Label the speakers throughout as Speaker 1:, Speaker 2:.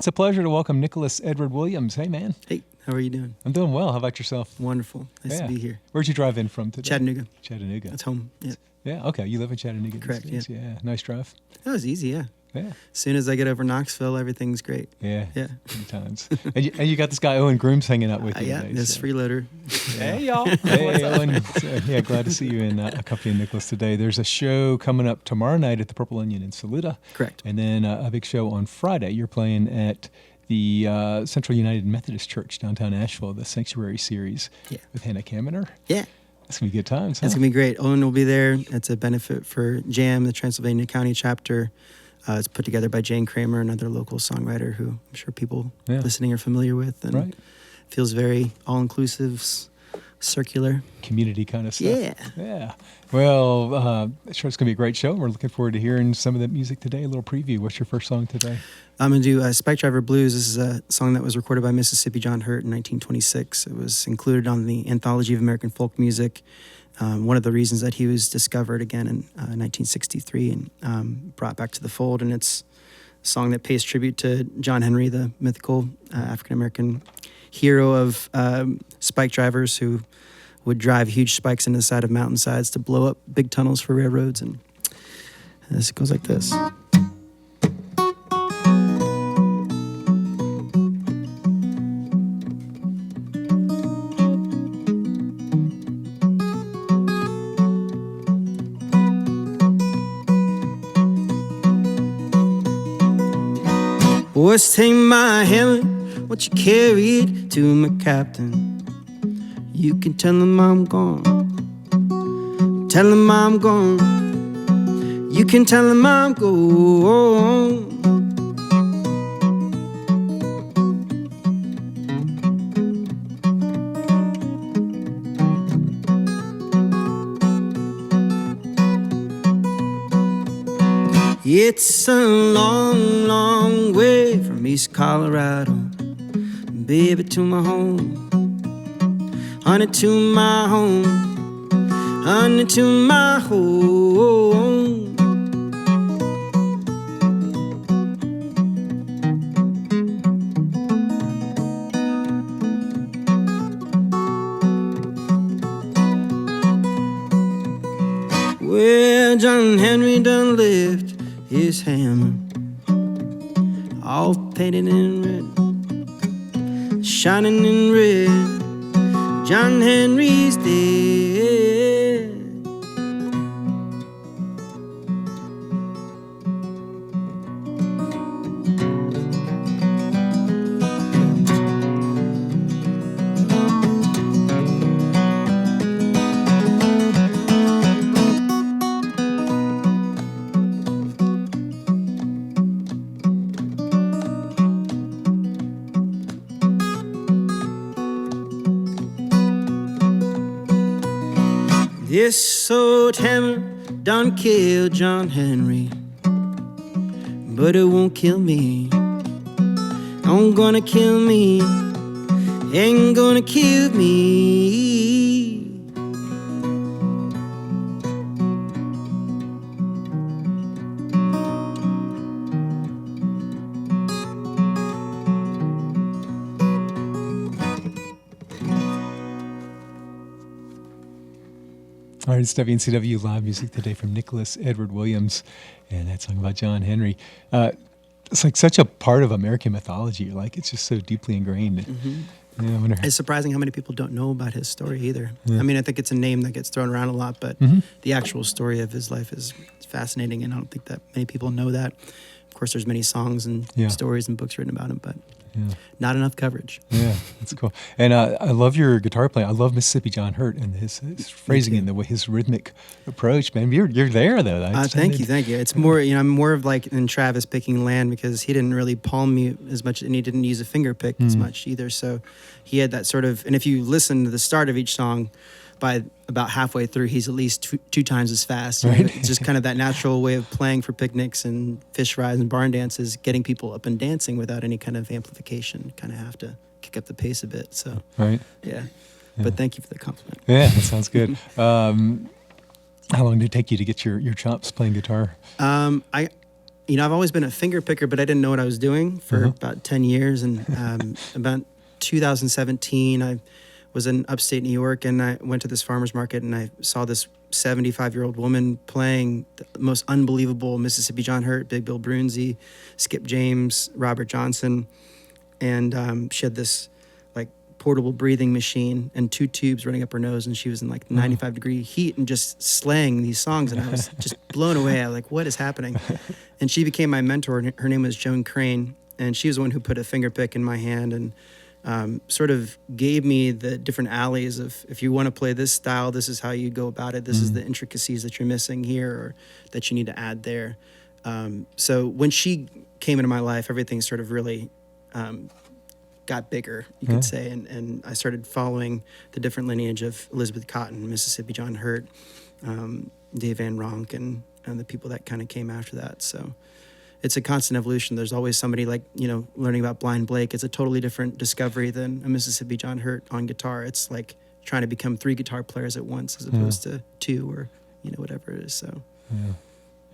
Speaker 1: a pleasure to welcome Nicolas Edward Williams. Hey, man.
Speaker 2: Hey, how are you doing?
Speaker 1: I'm doing well. How about yourself?
Speaker 2: Wonderful. Nice to be here.
Speaker 1: Where'd you drive in from today?
Speaker 2: Chattanooga.
Speaker 1: Chattanooga.
Speaker 2: That's home. Yeah.
Speaker 1: Yeah, okay. You live in Chattanooga these
Speaker 2: Correct,
Speaker 1: days? Yeah. Nice drive.
Speaker 2: That was easy, yeah.
Speaker 1: Yeah.
Speaker 2: As soon as I get over Knoxville, everything's great.
Speaker 1: Yeah.
Speaker 2: Yeah.
Speaker 1: Good times. and you got this guy, Owen Grooms, hanging out with you
Speaker 2: Yeah,
Speaker 1: today.
Speaker 2: this freeloader.
Speaker 1: Hey, y'all. Hey, Owen. Yeah, glad to see you in accompanying Nicholas today. There's a show coming up tomorrow night at the Purple Onion in Saluda.
Speaker 2: Correct.
Speaker 1: And then a big show on Friday. You're playing at the Central United Methodist Church downtown Asheville, the Sanctuary Series with Hannah Kaminer.
Speaker 2: Yeah.
Speaker 1: That's going to be good times, huh?
Speaker 2: That's going to be great. Owen will be there. It's a benefit for JAM, the Transylvania County chapter. It's put together by Jane Kramer, another local songwriter who I'm sure people listening are familiar with. And feels very all-inclusive, circular.
Speaker 1: Community kind of stuff.
Speaker 2: Yeah.
Speaker 1: Yeah. Well, I'm sure it's going to be a great show. We're looking forward to hearing some of that music today. A little preview. What's your first song today?
Speaker 2: I'm going to do Spikedriver Blues. This is a song that was recorded by Mississippi John Hurt in 1926. It was included on the Anthology of American Folk Music. One of the reasons that he was discovered again in 1963 and brought back to the fold. And it's a song that pays tribute to John Henry, the mythical African-American hero of spike drivers who would drive huge spikes into the side of mountainsides to blow up big tunnels for railroads. And this goes like this. Boys, take my helmet, won't you carry it to my captain? You can tell him I'm gone. Tell him I'm gone. You can tell him I'm gone. It's a long, long way from East Colorado, baby, to my home. Honey, to my home. Honey, to my home. Well, John Henry done left his hammer, all painted in red, shining in red. John Henry's dead. This old hammer done killed John Henry, but it won't kill me. Ain't gonna kill me. Ain't gonna kill me.
Speaker 1: All right, it's WNCW Live Music today from Nicolas Edward Williams, and that song about John Henry. It's like such a part of American mythology. Like, it's just so deeply ingrained.
Speaker 2: Mm-hmm.
Speaker 1: Yeah, I wonder
Speaker 2: it's surprising how many people don't know about his story either.
Speaker 1: Yeah.
Speaker 2: I mean, I think it's a name that gets thrown around a lot, but the actual story of his life is fascinating, and I don't think that many people know that. Of course, there's many songs and stories and books written about him, but not enough coverage.
Speaker 1: Yeah, that's cool. And I love your guitar playing. I love Mississippi John Hurt and his phrasing and his rhythmic approach. Man, you're there though.
Speaker 2: Thank you. It's more, I'm more of like in Travis picking land, because he didn't really palm mute as much, and he didn't use a finger pick as much either. So he had that sort of, and if you listen to the start of each song, by about halfway through, he's at least two times as fast.
Speaker 1: Right.
Speaker 2: It's just kind of that natural way of playing for picnics and fish fries and barn dances, getting people up and dancing without any kind of amplification. Kind of have to kick up the pace a bit. So, yeah. But thank you for the compliment.
Speaker 1: Yeah, that sounds good. How long did it take you to get your chops playing guitar?
Speaker 2: I've always been a finger picker, but I didn't know what I was doing for about 10 years. And about 2017, I was in upstate New York, and I went to this farmer's market, and I saw this 75-year-old woman playing the most unbelievable Mississippi John Hurt, Big Bill Broonzy, Skip James, Robert Johnson. And she had this like portable breathing machine and 2 tubes running up her nose, and she was in like 95-degree heat and just slaying these songs, and I was just blown away. I was like, what is happening? And she became my mentor, and her name was Joan Crane, and she was the one who put a finger pick in my hand and sort of gave me the different alleys of, if you want to play this style, this is how you go about it. This is the intricacies that you're missing here or that you need to add there. So when she came into my life, everything sort of really got bigger, you could say. And I started following the different lineage of Elizabeth Cotten, Mississippi John Hurt, Dave Van Ronk, and the people that kind of came after that. So it's a constant evolution. There's always somebody like, learning about Blind Blake. It's a totally different discovery than a Mississippi John Hurt on guitar. It's like trying to become 3 guitar players at once as opposed to 2 or, whatever it is. So.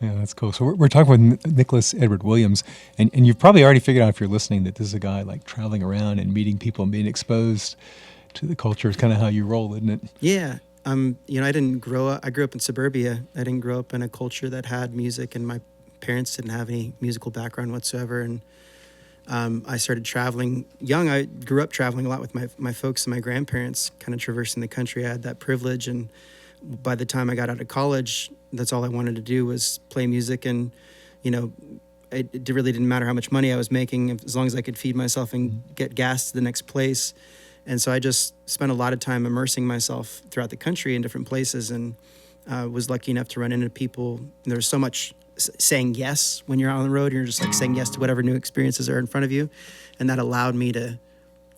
Speaker 1: Yeah, that's cool. So we're talking with Nicolas Edward Williams, and you've probably already figured out if you're listening that this is a guy like traveling around and meeting people and being exposed to the culture. It's kind of how you roll, isn't it?
Speaker 2: Yeah. I didn't grow up. I grew up in suburbia. I didn't grow up in a culture that had music, and my parents didn't have any musical background whatsoever. And I started traveling young. I grew up traveling a lot with my folks and my grandparents, kind of traversing the country. I had that privilege, and by the time I got out of college, that's all I wanted to do was play music. And it really didn't matter how much money I was making, as long as I could feed myself and get gas to the next place. And so I just spent a lot of time immersing myself throughout the country in different places, and was lucky enough to run into people. There's so much saying yes when you're out on the road. You're just like saying yes to whatever new experiences are in front of you. And that allowed me to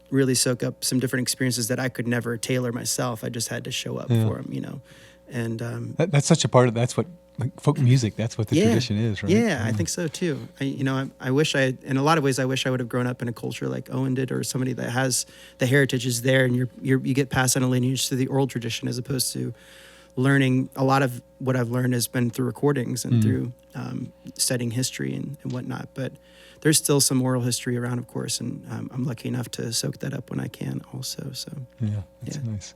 Speaker 2: really soak up some different experiences that I could never tailor myself. I just had to show up for them, And
Speaker 1: that's such a part of that's what like folk music. That's what the tradition is, right?
Speaker 2: Yeah, I think so too. I wish in a lot of ways, I wish I would have grown up in a culture like Owen did, or somebody that has the heritage is there, and you get passed on a lineage through the oral tradition, as opposed to learning. A lot of what I've learned has been through recordings and through studying history and whatnot. But there's still some oral history around, of course, and I'm lucky enough to soak that up when I can also. So
Speaker 1: yeah, that's nice.